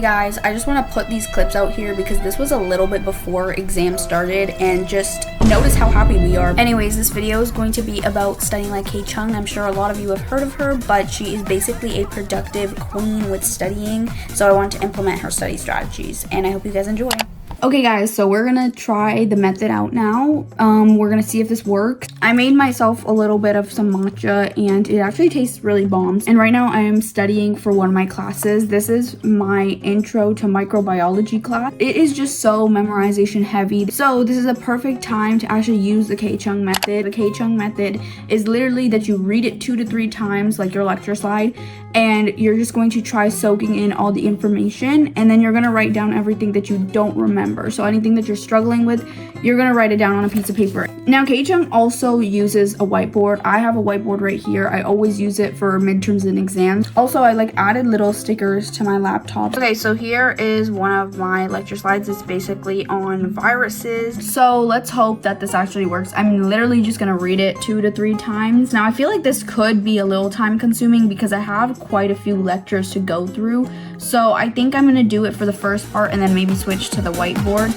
guys, I just want to put these clips out here because this was a little bit before exams started, and just notice how happy we are. Anyways, this video is going to be about studying like KAY CHUNG. I'm sure a lot of you have heard of her, but she is basically a productive queen with studying, so I want to implement her study strategies, and I hope you guys enjoy. Okay guys, so we're gonna try the method out now. We're gonna see if this works. I made myself a little bit of some matcha and it actually tastes really bombs. And right now I am studying for one of my classes. This is my intro to microbiology class. It is just so memorization heavy. So this is a perfect time to actually use the KAY CHUNG method. The KAY CHUNG method is literally that you read it 2 to 3 times like your lecture slide, and you're just going to try soaking in all the information, and then you're gonna write down everything that you don't remember. So anything that you're struggling with, you're gonna write it down on a piece of paper. Now KAY CHUNG also uses a whiteboard. I have a whiteboard right here. I always use it for midterms and exams. Also, I added little stickers to my laptop. Okay, so here is one of my lecture slides. It's basically on viruses. So let's hope that this actually works. I'm literally just gonna read it 2 to 3 times. Now I feel like this could be a little time consuming because I have quite a few lectures to go through. So I think I'm gonna do it for the first part and then maybe switch to the whiteboard.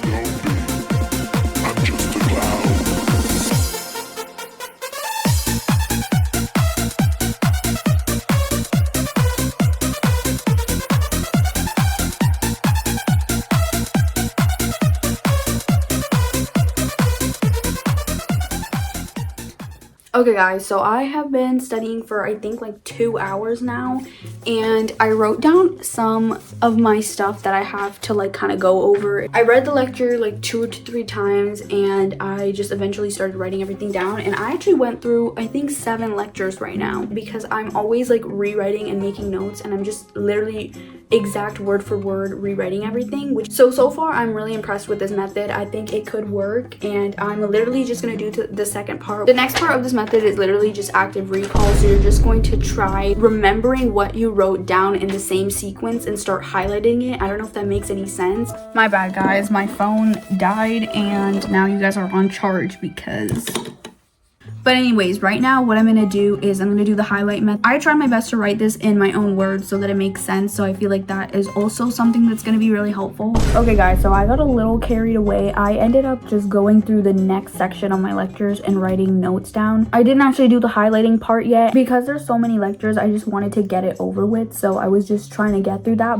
Okay guys, so I have been studying for I think 2 hours now, and I wrote down some of my stuff that I have to kind of go over. I read the lecture 2 to 3 times, and I just eventually started writing everything down, and I actually went through I think 7 lectures right now because I'm always rewriting and making notes, and I'm just literally exact word for word rewriting everything, which so far I'm really impressed with this method. I think it could work, and I'm literally just going to do the second part. The next part of this method is literally just active recall. So you're just going to try remembering what you wrote down in the same sequence and start highlighting it. I don't know if that makes any sense. My bad guys, my phone died and now you guys are on charge because... But anyways, right now what I'm going to do is I'm going to do the highlight method. I try my best to write this in my own words so that it makes sense. So I feel like that is also something that's going to be really helpful. Okay guys, so I got a little carried away. I ended up just going through the next section of my lectures and writing notes down. I didn't actually do the highlighting part yet because there's so many lectures. I just wanted to get it over with. So I was just trying to get through that.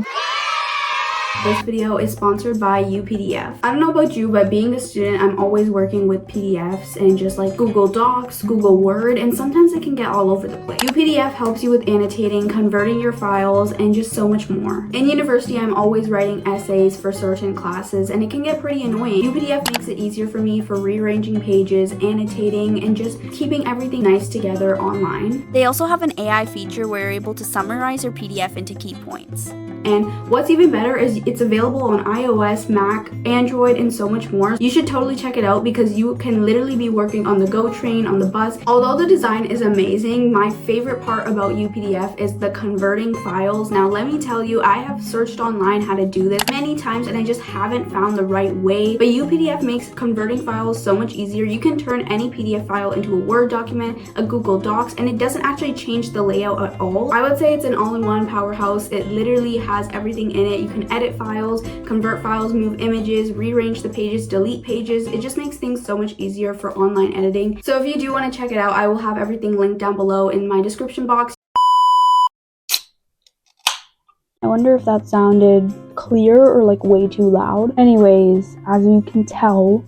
This video is sponsored by UPDF. I don't know about you, but being a student, I'm always working with PDFs and just Google Docs, Google Word, and sometimes it can get all over the place. UPDF helps you with annotating, converting your files, and just so much more. In university, I'm always writing essays for certain classes, and it can get pretty annoying. UPDF makes it easier for me for rearranging pages, annotating, and just keeping everything nice together online. They also have an AI feature where you're able to summarize your PDF into key points. And what's even better is it's available on iOS, Mac, Android, and so much more. You should totally check it out because you can literally be working on the GO train, on the bus. Although the design is amazing, my favorite part about UPDF is the converting files. Now let me tell you, I have searched online how to do this many times and I just haven't found the right way. But UPDF makes converting files so much easier. You can turn any PDF file into a Word document, a Google Docs, and it doesn't actually change the layout at all. I would say it's an all-in-one powerhouse. It literally has everything in it. You can edit files, convert files, move images, rearrange the pages, delete pages. It just makes things so much easier for online editing. So if you do want to check it out, I will have everything linked down below in my description box. I wonder if that sounded clear or way too loud. Anyways, as you can tell,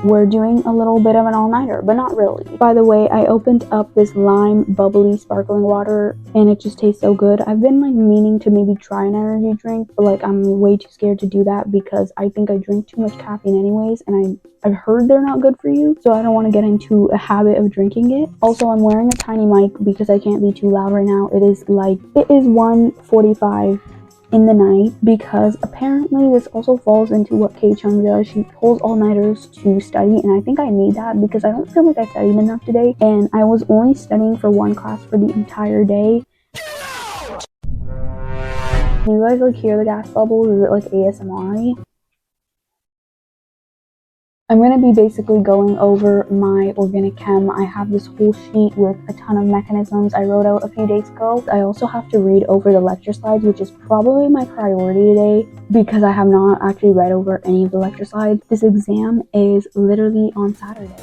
we're doing a little bit of an all-nighter, but not really. By the way, I opened up this lime bubbly sparkling water and it just tastes so good. I've been meaning to maybe try an energy drink, but I'm way too scared to do that because I think I drink too much caffeine anyways, and I've heard they're not good for you, so I don't want to get into a habit of drinking it. Also, I'm wearing a tiny mic because I can't be too loud right now. It is 1:45 in the night because apparently this also falls into what KAY CHUNG does. She pulls all-nighters to study, and I think I need that because I don't feel like I studied enough today, and I was only studying for one class for the entire day. Can you guys hear the gas bubbles? Is it ASMR-y? I'm going to be basically going over my organic chem. I have this whole sheet with a ton of mechanisms I wrote out a few days ago. I also have to read over the lecture slides, which is probably my priority today because I have not actually read over any of the lecture slides. This exam is literally on Saturday.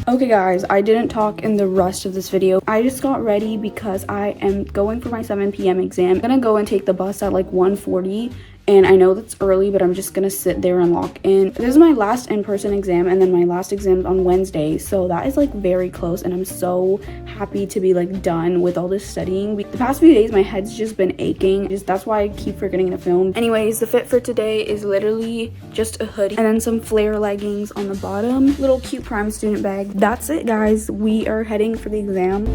Okay guys, I didn't talk in the rest of this video. I just got ready because I am going for my 7 p.m. exam. I'm gonna go and take the bus at like 1:40, and I know that's early, but I'm just gonna sit there and lock in. This is my last in-person exam, and then my last exam's on Wednesday, so that is like very close, and I'm so happy to be like done with all this studying. The past few days my head's just been aching. That's why I keep forgetting to film. Anyways, the fit for today is literally just a hoodie and then some flare leggings on the bottom, little cute prime student bag. That's it guys, we are heading for the exam.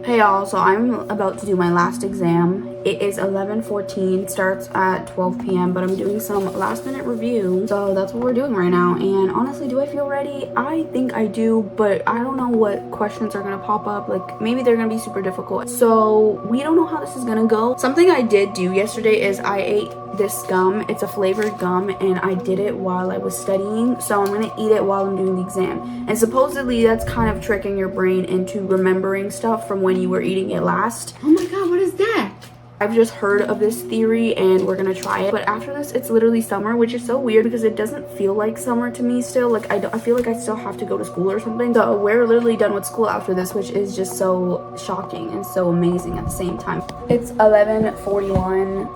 Hey y'all, so I'm about to do my last exam. It is 11:14, starts at 12 p.m, but I'm doing some last minute review, so that's what we're doing right now. And honestly, do I feel ready? I think I do, but I don't know what questions are gonna pop up. Like maybe they're gonna be super difficult, so we don't know how this is gonna go. Something I did do yesterday is I ate this gum. It's a flavored gum, and I did it while I was studying, so I'm gonna eat it while I'm doing the exam. And supposedly that's kind of tricking your brain into remembering stuff from when you were eating it last. Oh my god, what is that? I've just heard of this theory and we're gonna try it. But after this, it's literally summer, which is so weird because it doesn't feel like summer to me still. Like I feel like I still have to go to school or something. So we're literally done with school after this, which is just so shocking and so amazing at the same time. It's 11:41.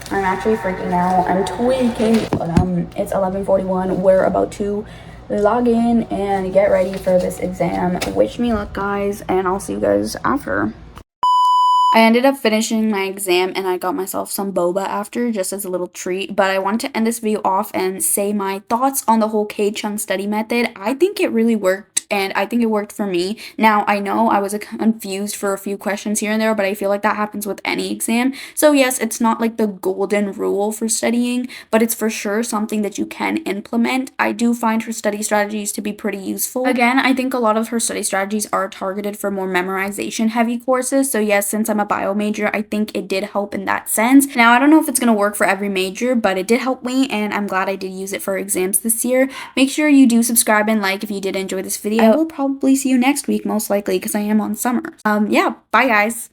I'm actually freaking out. I'm tweaking. But it's 11:41. We're about to log in and get ready for this exam. Wish me luck guys, and I'll see you guys after. I ended up finishing my exam and I got myself some boba after, just as a little treat. But I wanted to end this video off and say my thoughts on the whole KAY CHUNG study method. I think it really worked, and I think it worked for me. Now, I know I was confused for a few questions here and there, but I feel like that happens with any exam. So yes, it's not like the golden rule for studying, but it's for sure something that you can implement. I do find her study strategies to be pretty useful. Again, I think a lot of her study strategies are targeted for more memorization heavy courses. So yes, since I'm a bio major, I think it did help in that sense. Now, I don't know if it's going to work for every major, but it did help me, and I'm glad I did use it for exams this year. Make sure you do subscribe and like if you did enjoy this video. I will probably see you next week, most likely, because I am on summer. Yeah, bye guys.